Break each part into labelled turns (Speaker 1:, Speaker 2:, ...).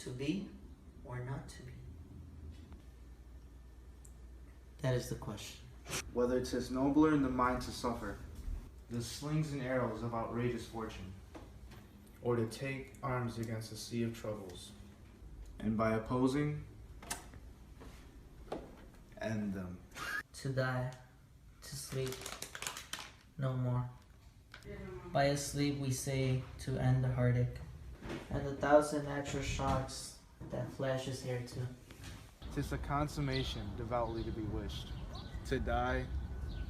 Speaker 1: To be or not to be? That is the question.
Speaker 2: Whether 'tis nobler in the mind to suffer the slings and arrows of outrageous fortune, or to take arms against a sea of troubles, and by opposing, end them.
Speaker 1: To die, to sleep, no more. By a sleep we say to end the heartache, and the thousand natural shocks that flashes here too.
Speaker 2: 'Tis a consummation devoutly to be wished. To die,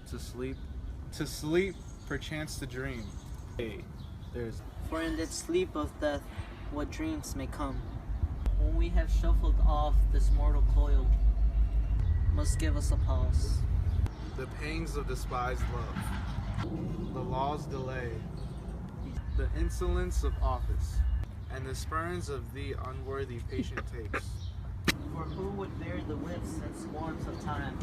Speaker 2: to sleep, perchance to dream. Hey, there's
Speaker 1: For in that sleep of death, what dreams may come. When we have shuffled off this mortal coil, must give us a pause.
Speaker 2: the pangs of despised love, the law's delay, the insolence of office, and the spurns of the unworthy patient takes.
Speaker 1: For who would bear the whips and scorns of time?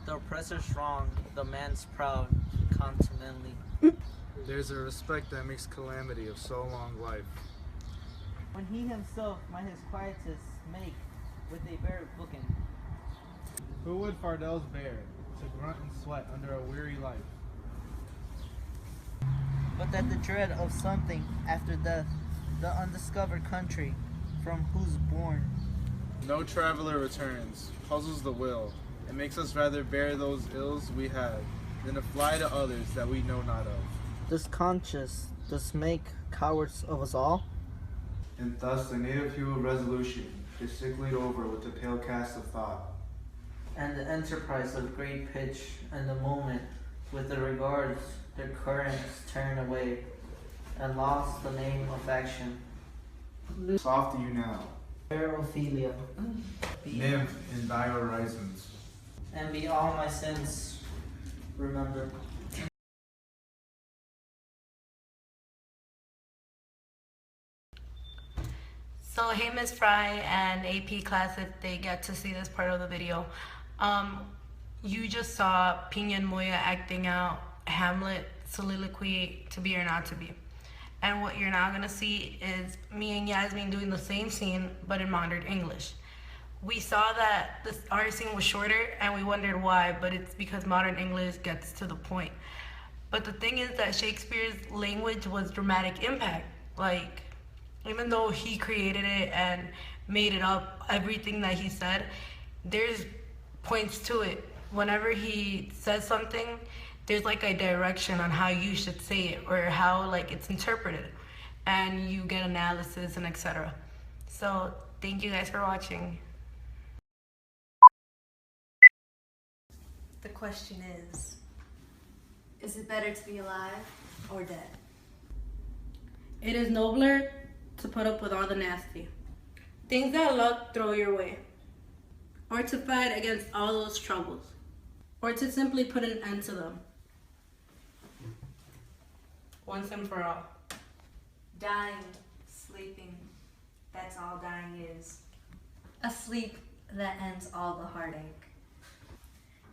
Speaker 1: The oppressor's wrong, the man's proud, contumely.
Speaker 2: There's a respect that makes calamity of so long life.
Speaker 1: When he himself might his quietus make with a bare booking.
Speaker 2: Who would Fardels bear to grunt and sweat under a weary life?
Speaker 1: But that the dread of something after death, the undiscovered country from whose bourne
Speaker 2: No traveler returns, puzzles the will, and makes us rather bear those ills we had than to fly to others that we know not of.
Speaker 1: this conscious does make cowards of us all.
Speaker 2: And thus the native hue of resolution is sicklied over with the pale cast of thought.
Speaker 1: And the enterprise of great pitch and the moment with the regards their currents turn away and lost the name of action.
Speaker 2: Soft are you now,
Speaker 1: Fair Ophelia, be,
Speaker 2: nymph in thy horizons.
Speaker 1: and be all my sins remembered.
Speaker 3: So hey Miss Fry and AP class, if they get to see this part of the video. You just saw Pina and Moya acting out Hamlet soliloquy, to be or not to be. And what you're now gonna see is me and Yasmin doing the same scene, but in modern English. We saw that our scene was shorter and we wondered why, but it's because modern English gets to the point. But the thing is that Shakespeare's language was dramatic impact. Like, even though he created it and made it up, everything that he said, there's points to it. Whenever he says something, there's like a direction on how you should say it or how like it's interpreted, and you get analysis and etc. So thank you guys for watching.
Speaker 4: The question is it better to be alive or dead?
Speaker 3: It is nobler to put up with all the nasty things that luck throw your way, or to fight against all those troubles, or to simply put an end to them once and for all.
Speaker 4: Dying, sleeping, that's all dying is. A sleep that ends all the heartache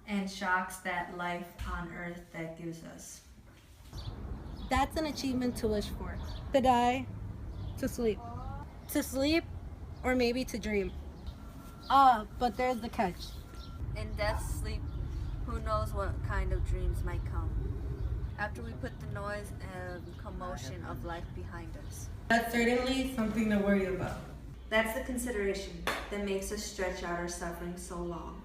Speaker 4: and shocks that life on earth that gives us.
Speaker 3: That's an achievement to wish for. To die, to sleep. To sleep, or maybe to dream. But there's the catch.
Speaker 4: In death's sleep, who knows what kind of dreams might come after we put the noise and commotion of life behind us.
Speaker 3: That's certainly something to worry about.
Speaker 4: That's the consideration that makes us stretch out our suffering so long.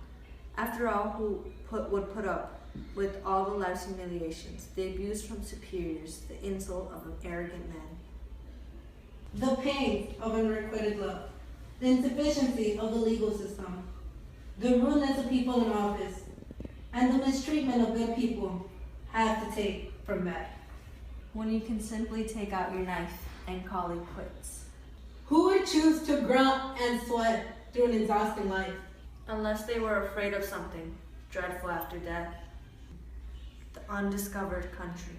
Speaker 4: After all, who would put up with all the life's humiliations, the abuse from superiors, the insult of an arrogant man.
Speaker 3: The pains of unrequited love, the insufficiency of the legal system, the rudeness of people in office, and the mistreatment of good people have to take from that.
Speaker 4: when you can simply take out your knife and call it quits.
Speaker 3: Who would choose to grunt and sweat through an exhausting life?
Speaker 4: Unless they were afraid of something dreadful after death. The undiscovered country.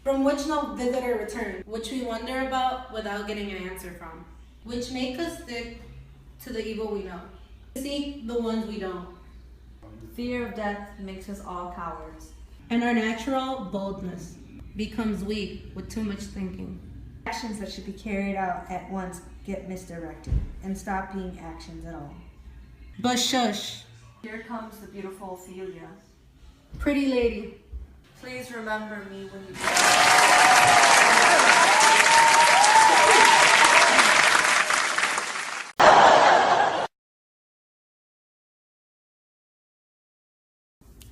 Speaker 3: From which no visitor returned, which we wonder about without getting an answer from, which make us stick to the evil we know, seek the ones we don't.
Speaker 4: Fear of death makes us all cowards.
Speaker 3: And our natural boldness becomes weak with too much thinking.
Speaker 5: Actions that should be carried out at once get misdirected and stop being actions at all.
Speaker 3: But shush,
Speaker 4: Here comes the beautiful Ophelia.
Speaker 3: pretty lady.
Speaker 4: Please remember me when you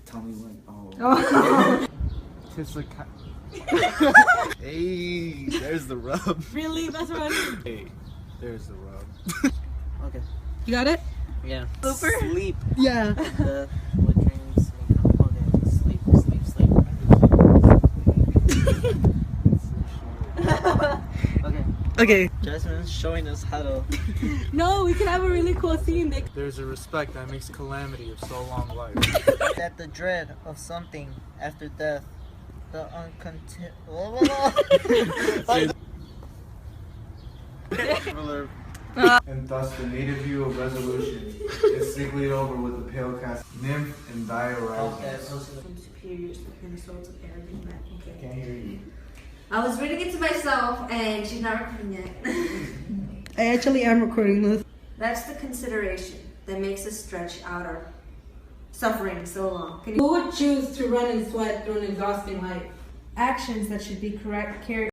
Speaker 2: Tell me when. Oh. Kiss the cat. Hey, there's the rub.
Speaker 3: Really? That's right.
Speaker 2: Hey, there's the rub.
Speaker 1: Okay.
Speaker 3: You got it?
Speaker 1: Yeah.
Speaker 3: Super?
Speaker 1: Sleep.
Speaker 3: Yeah.
Speaker 1: The what dreams may come. Okay. Sleep. Sleep. Sleep. Okay.
Speaker 3: Okay.
Speaker 1: Jasmine's showing us how to.
Speaker 3: No, we can have a really cool scene.
Speaker 2: There's a respect that makes calamity of so long life.
Speaker 1: That the dread of something after death, the
Speaker 2: And thus the native view of resolution is sicklied over with the pale cast nymph and Dioramas.
Speaker 4: superiors with Minnesota's arrogant men. Okay.
Speaker 2: Can't hear you.
Speaker 4: I was reading it to myself and she's not recording yet.
Speaker 3: I actually am recording this.
Speaker 4: That's the consideration that makes us stretch out our suffering so long.
Speaker 3: Who would choose to run and sweat through an exhausting life?
Speaker 5: Actions that should be carried